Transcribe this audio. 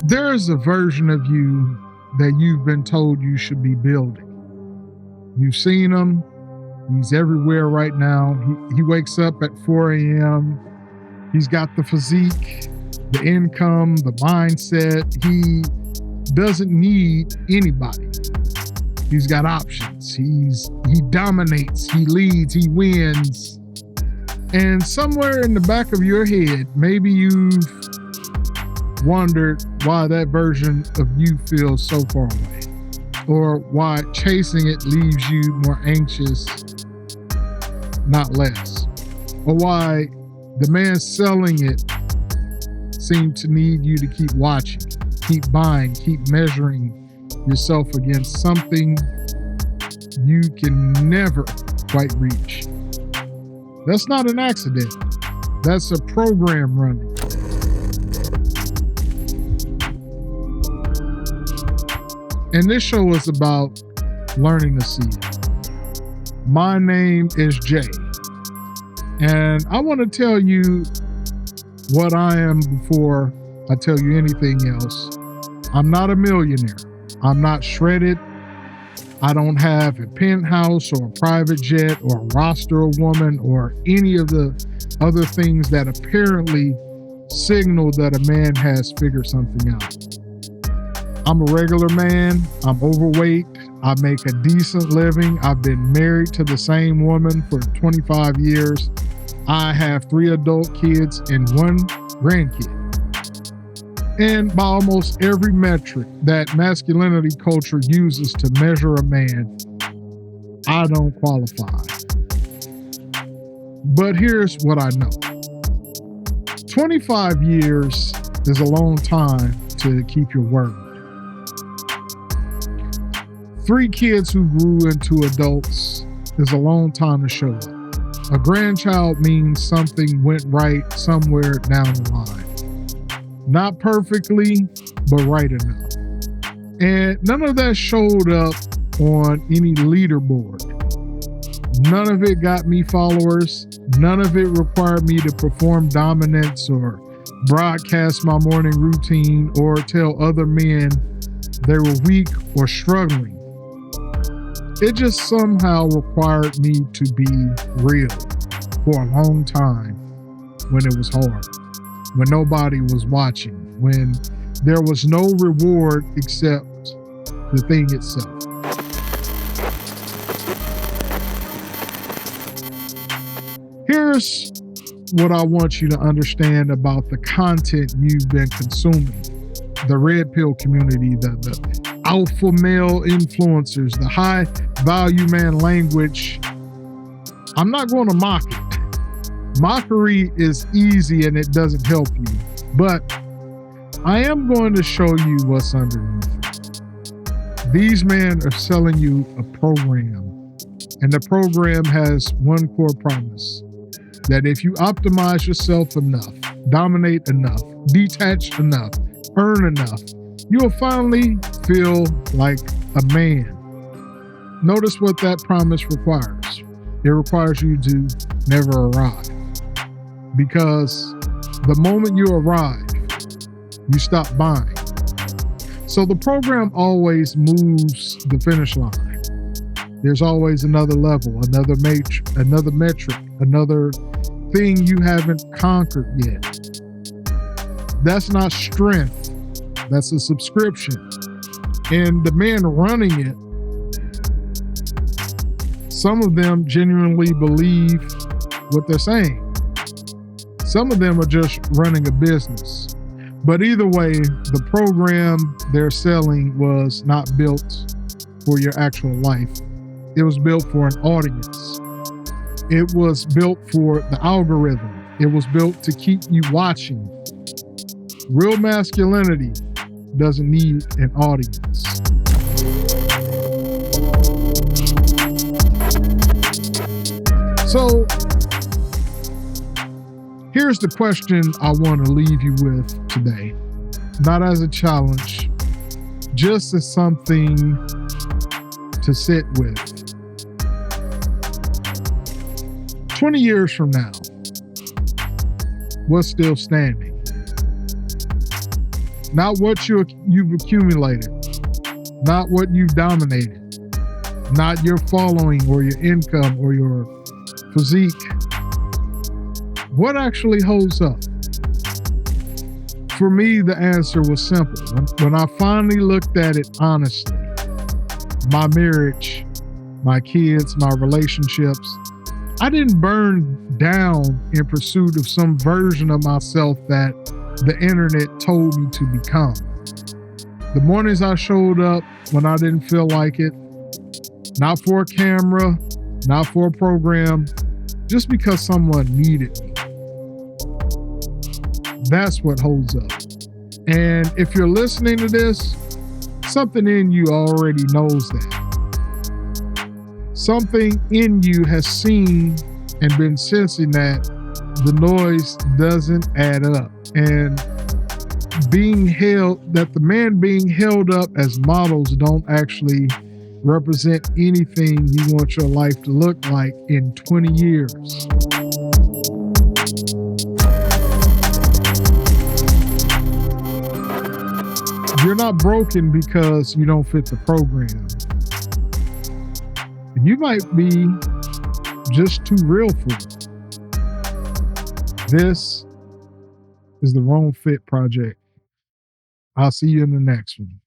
There is a version of you that you've been told you should be building. You've seen him. He's everywhere right now. He wakes up at 4 a.m. He's got the physique, the income, the mindset. He doesn't need anybody. He's got options. He dominates, he leads, he wins. And somewhere in the back of your head, maybe you've wondered why that version of you feels so far away, or why chasing it leaves you more anxious, not less, or why the man selling it seems to need you to keep watching, keep buying, keep measuring yourself against something you can never quite reach. That's not an accident. That's a program running. And this show is about learning to see it. My name is Jay, and I want to tell you what I am before I tell you anything else. I'm not a millionaire. I'm not shredded. I don't have a penthouse or a private jet or a roster of women or any of the other things that apparently signal that a man has figured something out. I'm a regular man. I'm overweight. I make a decent living. I've been married to the same woman for 25 years. I have 3 adult kids and 1 grandkid. And by almost every metric that masculinity culture uses to measure a man, I don't qualify. But here's what I know. 25 years is a long time to keep your word. 3 kids who grew into adults is a long time to show up. A grandchild means something went right somewhere down the line. Not perfectly, but right enough. And none of that showed up on any leaderboard. None of it got me followers. None of it required me to perform dominance or broadcast my morning routine or tell other men they were weak or struggling. It just somehow required me to be real for a long time when it was hard, when nobody was watching, when there was no reward except the thing itself. Here's what I want you to understand about the content you've been consuming. The red pill community, the alpha male influencers, the high value man language. I'm not going to mock it. Mockery is easy and it doesn't help you, but I am going to show you what's underneath it. These men are selling you a program, and the program has one core promise: that if you optimize yourself enough, dominate enough, detach enough, earn enough, you will finally feel like a man. Notice what that promise requires. It requires you to never arrive. Because the moment you arrive, you stop buying. So the program always moves the finish line. There's always another level, another metric, another thing you haven't conquered yet. That's not strength. That's a subscription. And the men running it, some of them genuinely believe what they're saying. Some of them are just running a business. But either way, the program they're selling was not built for your actual life. It was built for an audience. It was built for the algorithm. It was built to keep you watching. Real masculinity doesn't need an audience. So, here's the question I want to leave you with today. Not as a challenge, just as something to sit with. 20 years from now, what's still standing? is, not what you've accumulated, not what you've dominated, not your following or your income or your physique. What actually holds up? For me, the answer was simple. When I finally looked at it honestly, my marriage, my kids, my relationships, I didn't burn down in pursuit of some version of myself that the internet told me to become. The mornings I showed up when I didn't feel like it, not for a camera, not for a program, just because someone needed me. That's what holds up. And if you're listening to this, something in you already knows that. Something in you has seen and been sensing that the noise doesn't add up. And that the man being held up as models don't actually represent anything you want your life to look like in 20 years. You're not broken because you don't fit the program. You might be just too real for it. This is the Wrong Fit Project. I'll see you in the next one.